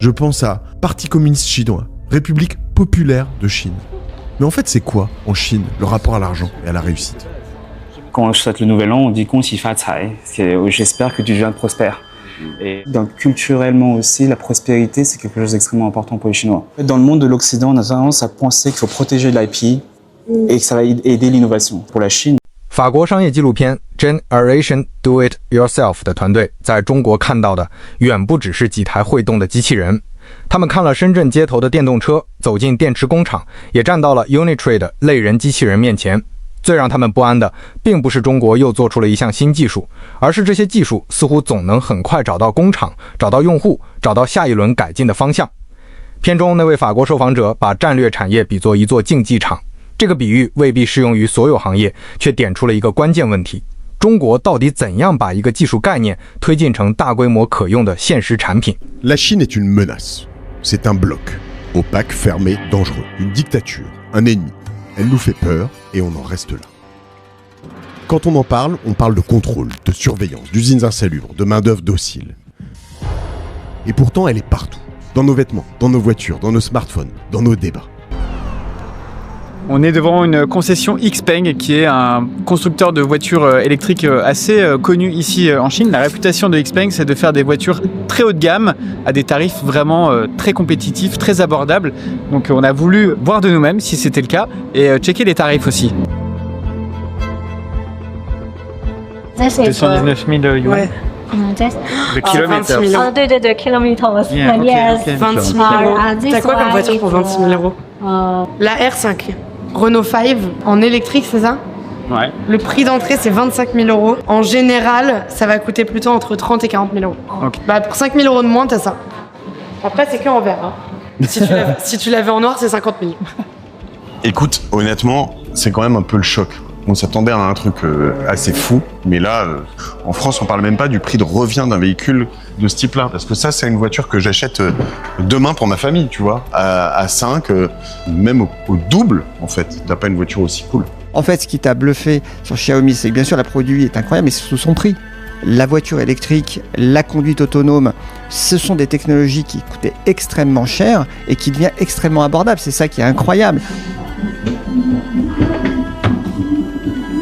Je pense à Parti communiste chinois, République populaire de Chine. Mais en fait, c'est quoi, en Chine, le rapport à l'argent et à la réussite? Quand on souhaite le nouvel an, on dit Gong Xi Fa Cai. J'espère que tu deviens prospère. Et donc, culturellement aussi, la prospérité, c'est quelque chose d'extrêmement important pour les Chinois. Dans le monde de l'Occident, on a tendance à penser qu'il faut protéger l'IP et que ça va aider l'innovation. Pour la Chine, 法国商业纪录片 Generation Do It Yourself 的团队在中国看到的远不只是几台会动的机器人，他们看了深圳街头的电动车，走进电池工厂，也站到了 Unitree 的类人机器人面前。最让他们不安的，并不是中国又做出了一项新技术，而是这些技术似乎总能很快找到工厂，找到用户，找到下一轮改进的方向。片中那位法国受访者把战略产业比作一座竞技场，这个比喻未必适用于所有行业，却点出了一个关键问题：中国到底怎样把一个技术概念推进成大规模可用的现实产品？ La Chine est une menace. C'est un bloc. Opaque, fermé, dangereux. Une dictature. Un ennemi. Elle nous fait peur et on en reste là. Quand on parle de contrôle, de surveillance, d'usines insalubres, de main-d'œuvre docile. Et pourtant, elle est partout. Dans nos vêtements, dans nos voitures, dans nos smartphones, dans nos débats. On est devant une concession XPeng qui est un constructeur de voitures électriques assez connu ici en Chine. La réputation de XPeng, c'est de faire des voitures très haut de gamme à des tarifs vraiment très compétitifs, très abordables. Donc on a voulu voir de nous-mêmes si c'était le cas et checker les tarifs aussi. 219 000 yuan. Ouais. Le kilomètre. 26 000 euros. 对对对 kilometers. Yeah, okay, Yes. okay. 26 000 euros. T'as quoi comme voiture pour 26 000 euros? La R5, Renault 5 en électrique, c'est ça? Ouais. Le prix d'entrée, c'est 25 000 euros. En général, ça va coûter plutôt entre 30 et 40 000 euros. Ok. Bah, pour 5 000 euros de moins, t'as ça. Après, c'est que en vert. Hein. Si tu l'avais en noir, c'est 50 000. Écoute, honnêtement, c'est quand même un peu le choc. On s'attendait à un truc assez fou, mais là, en France, on parle même pas du prix de revient d'un véhicule de ce type-là, parce que ça, c'est une voiture que j'achète demain pour ma famille, tu vois, à 5, même au double, en fait. T'as pas une voiture aussi cool. En fait, ce qui t'a bluffé sur Xiaomi, c'est que bien sûr, le produit est incroyable, mais c'est surtout son prix. La voiture électrique, la conduite autonome, ce sont des technologies qui coûtaient extrêmement cher et qui deviennent extrêmement abordables. C'est ça qui est incroyable.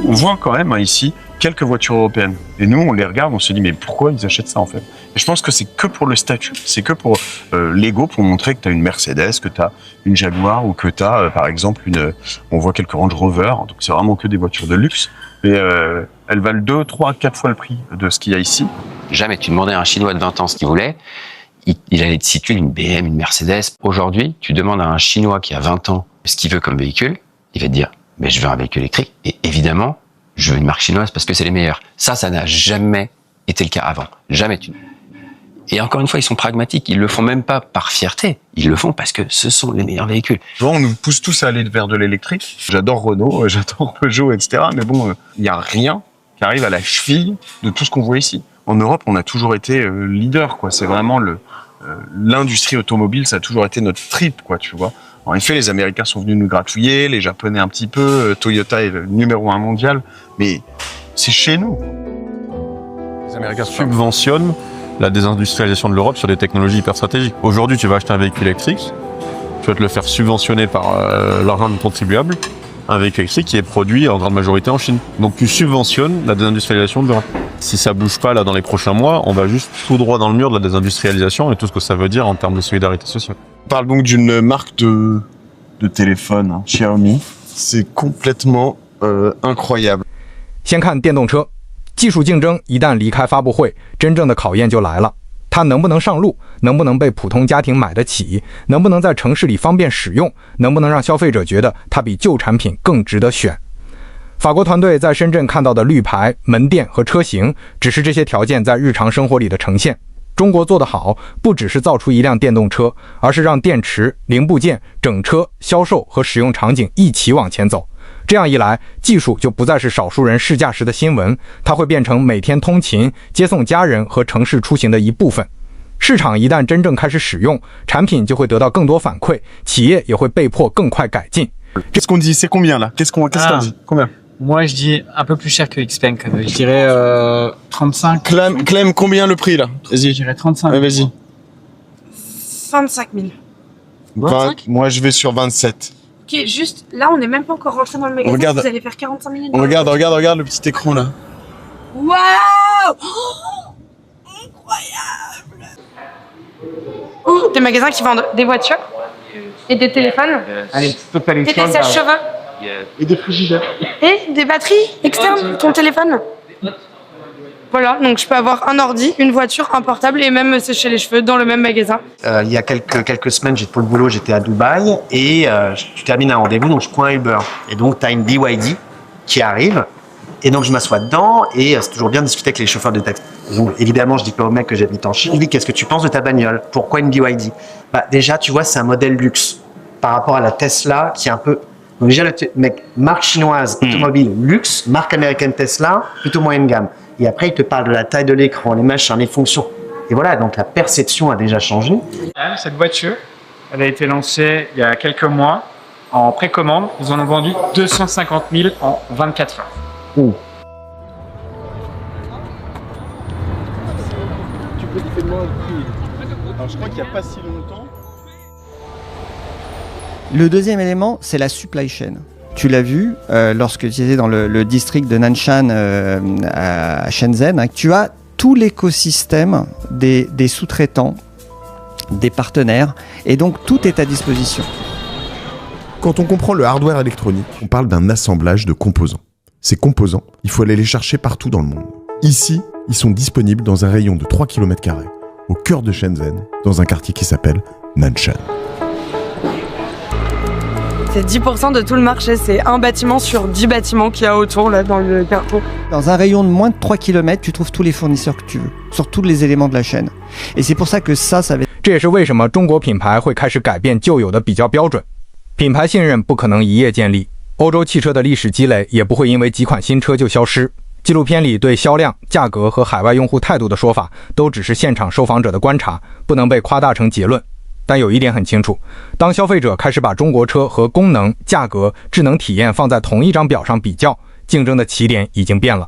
On voit quand même ici quelques voitures européennes. Et nous, on les regarde, on se dit, mais pourquoi ils achètent ça en fait? Et je pense que c'est que pour le statut, c'est que pour l'ego, pour montrer que tu as une Mercedes, que tu as une Jaguar ou que tu as, par exemple, on voit quelques Range Rover, donc c'est vraiment que des voitures de luxe. Mais elles valent 2, 3, 4 fois le prix de ce qu'il y a ici. Jamais tu demandais à un Chinois de 20 ans ce qu'il voulait, il allait te situer une BM, une Mercedes. Aujourd'hui, tu demandes à un Chinois qui a 20 ans ce qu'il veut comme véhicule, il va te dire « je veux un véhicule électrique et évidemment, je veux une marque chinoise parce que c'est les meilleurs ». Ça n'a jamais été le cas avant. Jamais. Et encore une fois, ils sont pragmatiques. Ils le font même pas par fierté. Ils le font parce que ce sont les meilleurs véhicules. Tu vois, on nous pousse tous à aller vers de l'électrique. J'adore Renault, j'adore Peugeot, etc. Mais bon, il n'y a rien qui arrive à la cheville de tout ce qu'on voit ici. En Europe, on a toujours été leader, quoi. C'est vraiment l'industrie automobile, ça a toujours été notre trip, quoi, tu vois. En effet, les Américains sont venus nous gratouiller, les Japonais un petit peu, Toyota est le numéro 1 mondial, mais c'est chez nous. Les Américains subventionnent la désindustrialisation de l'Europe sur des technologies hyper stratégiques. Aujourd'hui, tu vas acheter un véhicule électrique, tu vas te le faire subventionner par l'argent du contribuable, un véhicule électrique qui est produit en grande majorité en Chine. Donc tu subventionnes la désindustrialisation de l'Europe. Si ça bouge pas là dans les prochains mois, on va juste tout droit dans le mur de la désindustrialisation et tout ce que ça veut dire en termes de solidarité sociale. On parle donc d'une marque de téléphone, hein, Xiaomi. C'est complètement incroyable. 先看电动车，技术竞争一旦离开发布会，真正的考验就来了。它能不能上路？能不能被普通家庭买得起？能不能在城市里方便使用？能不能让消费者觉得它比旧产品更值得选？法国团队在深圳看到的绿牌、门店和车型，只是这些条件在日常生活里的呈现。中国做得好，不只是造出一辆电动车，而是让电池、零部件、整车、销售和使用场景一起往前走。这样一来，技术就不再是少数人试驾时的新闻，它会变成每天通勤、接送家人和城市出行的一部分。市场一旦真正开始使用，产品就会得到更多反馈，企业也会被迫更快改进。Qu'est-ce qu'on dit? C'est combien là? Qu'est-ce qu'on dit? Combien? Moi, je dis un peu plus cher que XPeng. Je dirais 35. Clem, combien le prix là? Vas-y. Je dirais 35. Ouais, vas-y. 25 000. 25 Moi, je vais sur 27. Ok, juste, là, on n'est même pas encore rentré dans le magasin. Regarde. Vous allez faire 45 minutes. Regarde le petit écran là. Waouh! Oh, incroyable! Oh, des magasins qui vendent des voitures et des téléphones et des sèche-cheveux Et des frigidaires. et des batteries externes, ton téléphone. Voilà, donc je peux avoir un ordi, une voiture, un portable et même me sécher les cheveux dans le même magasin. Il y a quelques semaines, pour le boulot, j'étais à Dubaï et tu termines un rendez-vous, donc je prends un Uber. Et donc, tu as une BYD qui arrive et donc je m'assois dedans et c'est toujours bien de discuter avec les chauffeurs de taxi. Donc, évidemment, je dis pas au mec que j'habite en Chine, je dis qu'est-ce que tu penses de ta bagnole? Pourquoi une BYD? Déjà, tu vois, c'est un modèle luxe par rapport à la Tesla qui est un peu... Donc déjà, le mec, marque chinoise, automobile, luxe, marque américaine Tesla, plutôt moyenne gamme. Et après, il te parle de la taille de l'écran, les machins, les fonctions. Et voilà, donc la perception a déjà changé. Cette voiture, elle a été lancée il y a quelques mois en précommande. Ils en ont vendu 250 000 en 24 heures. Oh. Alors, je crois qu'il n'y a pas si longtemps. Le deuxième élément, c'est la supply chain. Tu l'as vu lorsque tu étais dans le district de Nanshan à Shenzhen, hein, tu as tout l'écosystème des sous-traitants, des partenaires, et donc tout est à disposition. Quand on comprend le hardware électronique, on parle d'un assemblage de composants. Ces composants, il faut aller les chercher partout dans le monde. Ici, ils sont disponibles dans un rayon de 3 km², au cœur de Shenzhen, dans un quartier qui s'appelle Nanshan. C'est 10% de tout le marché, c'est un bâtiment sur 10 bâtiments qu'il y a autour là dans le carrefour. Dans un rayon de moins de 3 km, tu trouves tous les fournisseurs que tu veux, sur tous les éléments de la chaîne. Et c'est pour ça que ça va... 这也是为什么中国品牌会开始改变旧有的比较标准。品牌信任不可能一夜建立，欧洲汽车的历史积累也不会因为几款新车就消失。纪录片里对销量、价格和海外用户态度的说法，都只是现场受访者的观察，不能被夸大成结论。但有一点很清楚，当消费者开始把中国车和功能、价格、智能体验放在同一张表上比较，竞争的起点已经变了。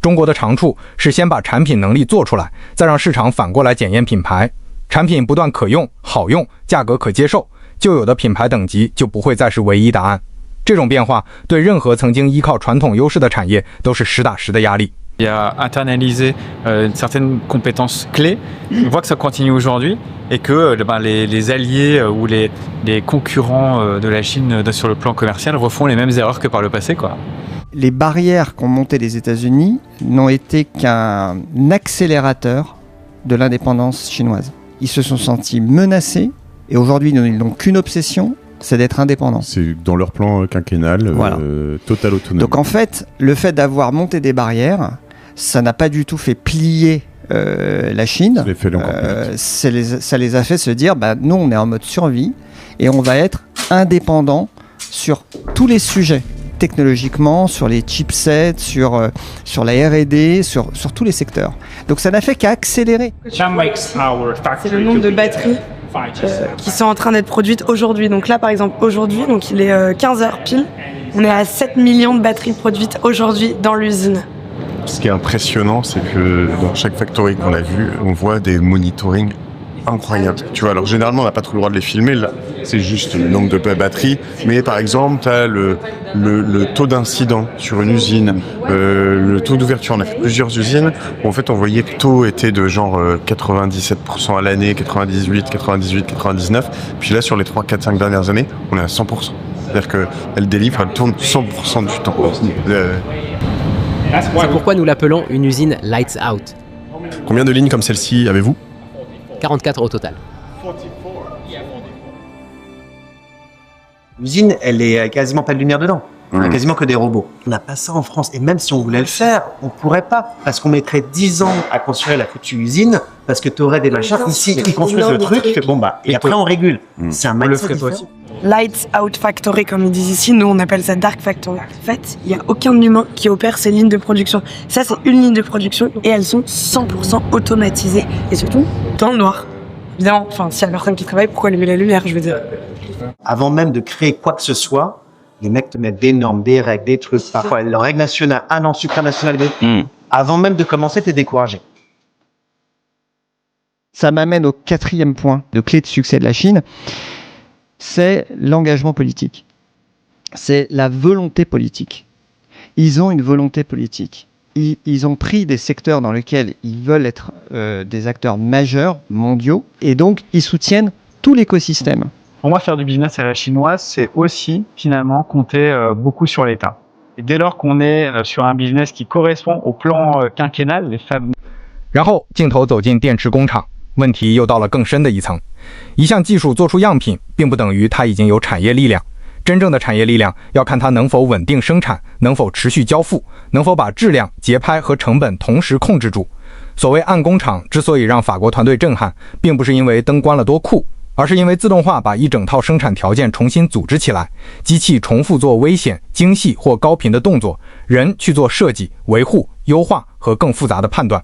中国的长处是先把产品能力做出来，再让市场反过来检验品牌。产品不断可用、好用，价格可接受，旧有的品牌等级就不会再是唯一答案。这种变化对任何曾经依靠传统优势的产业都是实打实的压力。Il y a internalisé certaines compétences clés. On voit que ça continue aujourd'hui et que les alliés ou les concurrents de la Chine sur le plan commercial refont les mêmes erreurs que par le passé, quoi. Les barrières qu'ont montées les États-Unis n'ont été qu'un accélérateur de l'indépendance chinoise. Ils se sont sentis menacés et aujourd'hui ils n'ont qu'une obsession, c'est d'être indépendants. C'est dans leur plan quinquennal, voilà. Total autonomie. Donc en fait, le fait d'avoir monté des barrières, ça n'a pas du tout fait plier la Chine. Ça les a fait se dire, nous on est en mode survie et on va être indépendants sur tous les sujets, technologiquement, sur les chipsets, sur la R&D, sur tous les secteurs. Donc ça n'a fait qu'accélérer. C'est le nombre de batteries qui sont en train d'être produites aujourd'hui. Donc là par exemple aujourd'hui, donc il est 15h pile, on est à 7 millions de batteries produites aujourd'hui dans l'usine. Ce qui est impressionnant, c'est que dans chaque factory qu'on a vu, on voit des monitorings incroyables. Tu vois, alors généralement, on n'a pas trop le droit de les filmer, là, c'est juste le nombre de batteries. Mais par exemple, tu as le taux d'incident sur une usine, le taux d'ouverture. On a fait plusieurs usines où en fait, on voyait que le taux était de genre 97% à l'année, 98, 99. Puis là, sur les 3, 4, 5 dernières années, on est à 100%. C'est-à-dire qu'elle délivre, elle tourne 100% du temps. C'est pourquoi nous l'appelons une usine Lights Out. Combien de lignes comme celle-ci avez-vous ? 44 au total. L'usine, elle est quasiment pas de lumière dedans. On a quasiment que des robots. On n'a pas ça en France. Et même si on voulait le faire, on pourrait pas. Parce qu'on mettrait 10 ans à construire la foutue usine, parce que tu aurais des machins. Ici, ils construisent le truc, et après on régule. C'est un mindset différent. Lights Out Factory, comme ils disent ici, nous on appelle ça Dark Factory. En fait, il n'y a aucun humain qui opère ces lignes de production. Ça, c'est une ligne de production et elles sont 100% automatisées. Et surtout, dans le noir. Évidemment, s'il y a personne qui travaille, pourquoi allumer la lumière, je veux dire. Avant même de créer quoi que ce soit, les mecs te mettent des normes, des règles, des trucs. Parfois, les règles nationales, un an supranational. Avant même de commencer, t'es découragé. Ça m'amène au 4e point de clé de succès de la Chine, c'est l'engagement politique. C'est la volonté politique. Ils ont une volonté politique. Ils ont pris des secteurs dans lesquels ils veulent être des acteurs majeurs, mondiaux, et donc ils soutiennent tout l'écosystème. Pour moi, faire du business à la chinoise, c'est aussi finalement compter beaucoup sur l'État. Et dès lors qu'on est sur un business qui correspond au plan quinquennal, les fameux。然后镜头走进电池工厂，问题又到了更深的一层。一项技术做出样品，并不等于它已经有产业力量。真正的产业力量要看它能否稳定生产，能否持续交付，能否把质量、节拍和成本同时控制住。所谓暗工厂之所以让法国团队震撼，并不是因为灯关了多酷，而是因为自动化把一整套生产条件重新组织起来，机器重复做危险、精细或高频的动作，人去做设计、维护、优化和更复杂的判断。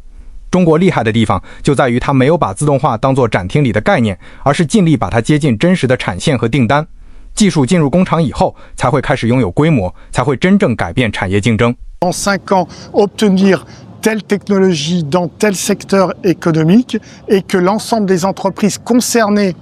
中国厉害的地方就在于它没有把自动化当作展厅里的概念，而是尽力把它接近真实的产线和订单。技术进入工厂以后，才会开始拥有规模，才会真正改变产业竞争。En 5 ans, obtenir telle technologie dans tel secteur économique et que l'ensemble des entreprises concernées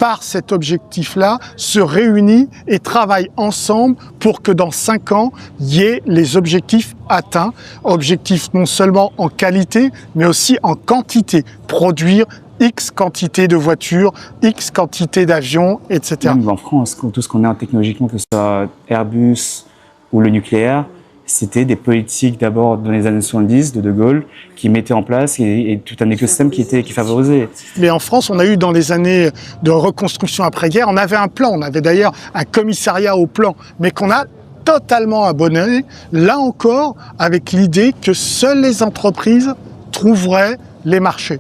par cet objectif-là se réunissent et travaillent ensemble pour que dans 5 ans, il y ait les objectifs atteints. Objectifs non seulement en qualité, mais aussi en quantité. Produire X quantité de voitures, X quantité d'avions, etc. Même en France, tout ce qu'on a technologiquement, que ce soit Airbus ou le nucléaire, c'était des politiques d'abord dans les années 70 de Gaulle qui mettaient en place et tout un écosystème qui favorisait. Mais en France, on a eu dans les années de reconstruction après-guerre, on avait un plan, on avait d'ailleurs un commissariat au plan, mais qu'on a totalement abandonné, là encore, avec l'idée que seules les entreprises trouveraient les marchés.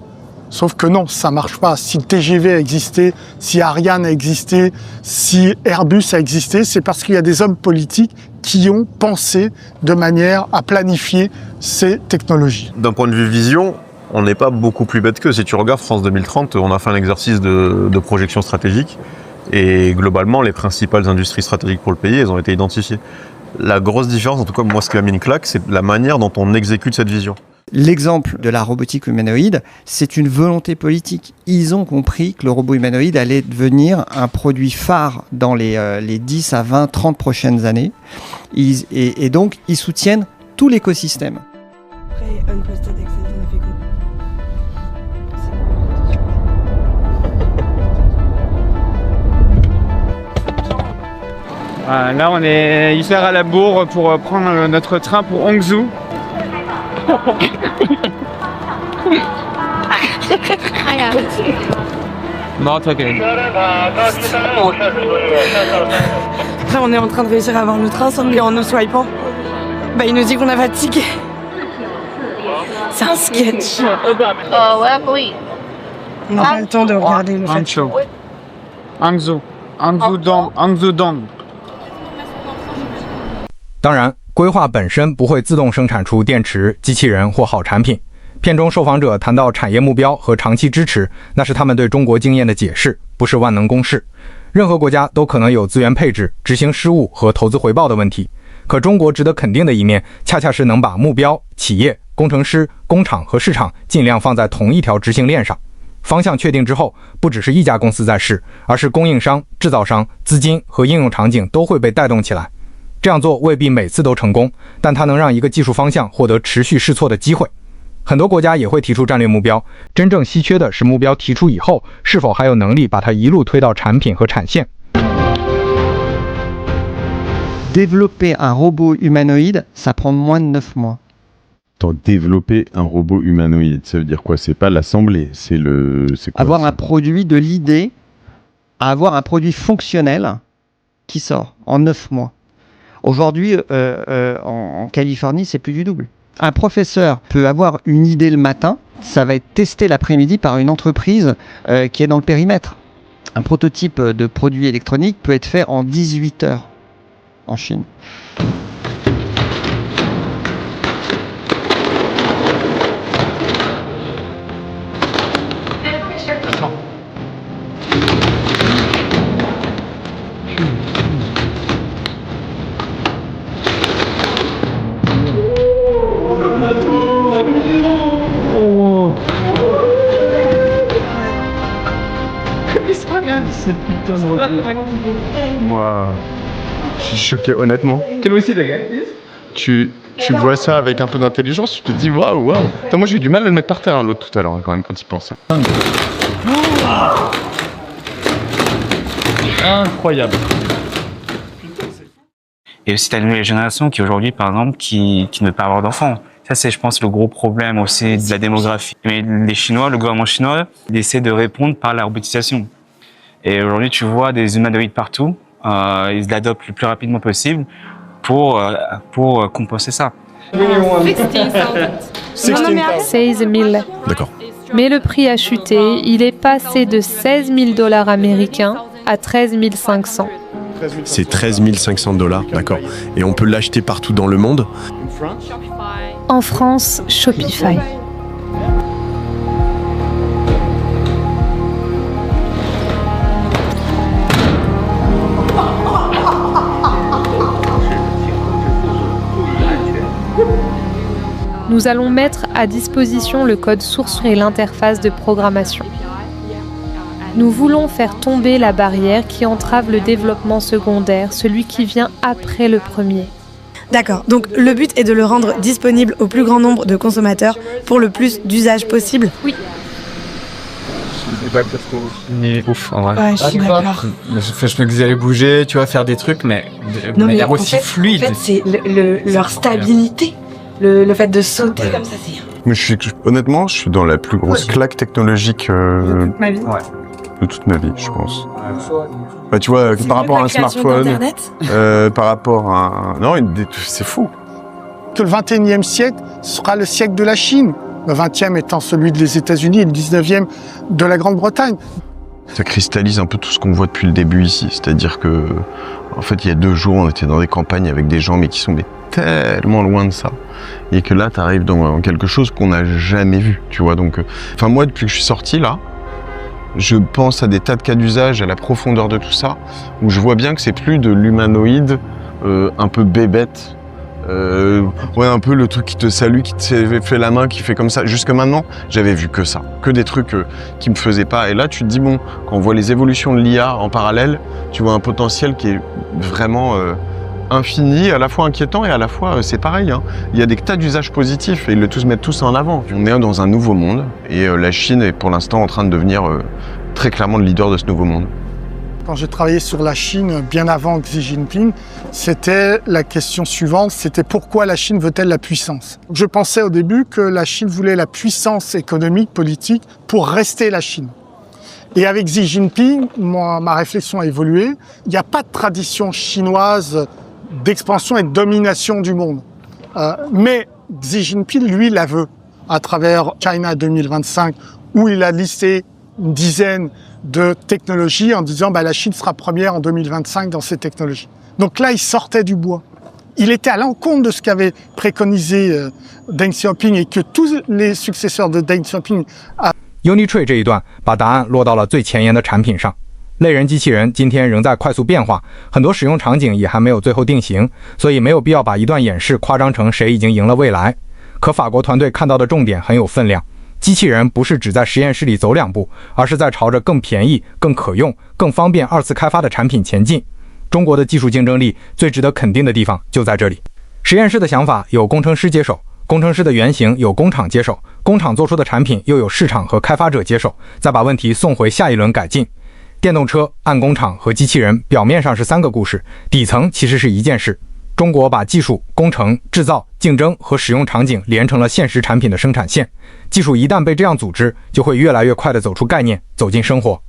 Sauf que non, ça marche pas. Si le TGV a existé, si Ariane a existé, si Airbus a existé, c'est parce qu'il y a des hommes politiques qui ont pensé de manière à planifier ces technologies. D'un point de vue vision, on n'est pas beaucoup plus bête qu'eux. Si tu regardes France 2030, on a fait un exercice de projection stratégique et globalement, les principales industries stratégiques pour le pays, elles ont été identifiées. La grosse différence, en tout cas moi ce qui m'a mis une claque, c'est la manière dont on exécute cette vision. L'exemple de la robotique humanoïde, c'est une volonté politique. Ils ont compris que le robot humanoïde allait devenir un produit phare dans les 10 à 20, 30 prochaines années. Et donc, ils soutiennent tout l'écosystème. Après, Unposted Access, on a fait quoi? Là, on est hyper à la bourre pour prendre notre train pour Hangzhou. Non, t'inquiète. Après, on est en train de réussir à avoir le train mais en nous swipant. Bah, il nous dit qu'on a pas de ticket. C'est un sketch. On n'a pas le temps de regarder le fait. Hangzhou Dong. 当然，规划本身不会自动生产出电池、机器人或好产品。片中受访者谈到产业目标和长期支持，那是他们对中国经验的解释，不是万能公式。任何国家都可能有资源配置、执行失误和投资回报的问题，可中国值得肯定的一面，恰恰是能把目标、企业、工程师、工厂和市场尽量放在同一条执行链上。方向确定之后，不只是一家公司在试，而是供应商、制造商、资金和应用场景都会被带动起来。这样做未必每次都成功，但它能让一个技术方向获得持续试错的机会。很多国家也会提出战略目标，真正稀缺的是目标提出以后，是否还有能力把它一路推到产品和产线。Développer un robot humanoïde, ça prend moins de 9 mois. Développer un robot humanoïde, ça veut dire quoi? C'est pas l'assembler, c'est quoi? Avoir un produit de l'idée à avoir un produit fonctionnel qui sort en 9 mois. Aujourd'hui, en Californie, c'est plus du double. Un professeur peut avoir une idée le matin, ça va être testé l'après-midi par une entreprise qui est dans le périmètre. Un prototype de produit électronique peut être fait en 18 heures en Chine. Moi, je suis choqué, honnêtement. Tu vois ça avec un peu d'intelligence, tu te dis waouh. Attends, moi j'ai eu du mal à le mettre par terre, l'autre tout à l'heure, quand même, quand il pense. Incroyable. Et aussi, tu as une nouvelle génération qui aujourd'hui, par exemple, qui ne veut pas avoir d'enfants. Ça, c'est, je pense, le gros problème aussi de la démographie. Mais les Chinois, le gouvernement chinois, il essaie de répondre par la robotisation. Et aujourd'hui, tu vois des humanoïdes partout. Ils l'adoptent le plus rapidement possible pour compenser ça. 16 000. D'accord. Mais le prix a chuté. Il est passé de 16 000 $ américains à 13 500. C'est 13 500 $, d'accord. Et on peut l'acheter partout dans le monde. En France, Shopify. Nous allons mettre à disposition le code source et l'interface de programmation. Nous voulons faire tomber la barrière qui entrave le développement secondaire, celui qui vient après le premier. D'accord, donc le but est de le rendre disponible au plus grand nombre de consommateurs pour le plus d'usages possible. Oui. Mais ouf, en vrai. Ouais, je suis d'accord. Je me disais aller bouger, tu vois, faire des trucs, mais de manière aussi fluide. En fait, c'est leur stabilité. Le fait de sauter comme ça, c'est... Mais honnêtement, je suis dans la plus grosse claque technologique Ma vie. de toute ma vie, je pense. Bah, tu vois, par rapport à un smartphone, par rapport à... Non, c'est fou. Que le 21e siècle sera le siècle de la Chine. Le 20e étant celui des États-Unis et le 19e de la Grande-Bretagne. Ça cristallise un peu tout ce qu'on voit depuis le début ici. C'est-à-dire que, en fait, il y a 2 jours, on était dans des campagnes avec des gens, mais qui sont tellement loin de ça. Et que là, tu arrives dans quelque chose qu'on n'a jamais vu, tu vois. Donc, enfin, moi, depuis que je suis sorti, là, je pense à des tas de cas d'usage, à la profondeur de tout ça, où je vois bien que c'est plus de l'humanoïde un peu bébête. Ouais, un peu le truc qui te salue, qui te fait la main, qui fait comme ça. Jusque maintenant, j'avais vu que ça, que des trucs qui me faisaient pas. Et là, tu te dis, bon, quand on voit les évolutions de l'IA en parallèle, tu vois un potentiel qui est vraiment infini, à la fois inquiétant et à la fois c'est pareil. Hein. Il y a des tas d'usages positifs et ils le mettent tous en avant. On est dans un nouveau monde et la Chine est pour l'instant en train de devenir très clairement le leader de ce nouveau monde. Quand j'ai travaillé sur la Chine, bien avant Xi Jinping, c'était la question suivante, c'était pourquoi la Chine veut-elle la puissance ? Je pensais au début que la Chine voulait la puissance économique, politique, pour rester la Chine. Et avec Xi Jinping, ma réflexion a évolué. Il n'y a pas de tradition chinoise d'expansion et de domination du monde. Mais Xi Jinping, lui, la veut, à travers China 2025, où il a listé une dizaine de technologies en disant la Chine sera première en 2025 dans ces technologies. Donc là, il sortait du bois. Il était à l'encontre de ce qu'avait préconisé Deng Xiaoping et que tous les successeurs de Deng Xiaoping... Unitree 这一段把答案落到了最前沿的产品上。类人机器人今天仍在快速变化，很多使用场景也还没有最后定型，所以没有必要把一段演示夸张成谁已经赢了未来。可法国团队看到的重点很有分量。机器人不是只在实验室里走2步，而是在朝着更便宜、更可用、更方便2次开发的产品前进。中国的技术竞争力最值得肯定的地方就在这里。实验室的想法有工程师接手，工程师的原型有工厂接手，工厂做出的产品又有市场和开发者接手，再把问题送回下一轮改进。电动车、暗工厂和机器人表面上是3个故事，底层其实是一件事。中国把技术、工程、制造、竞争和使用场景连成了现实产品的生产线。技术一旦被这样组织，就会越来越快地走出概念，走进生活。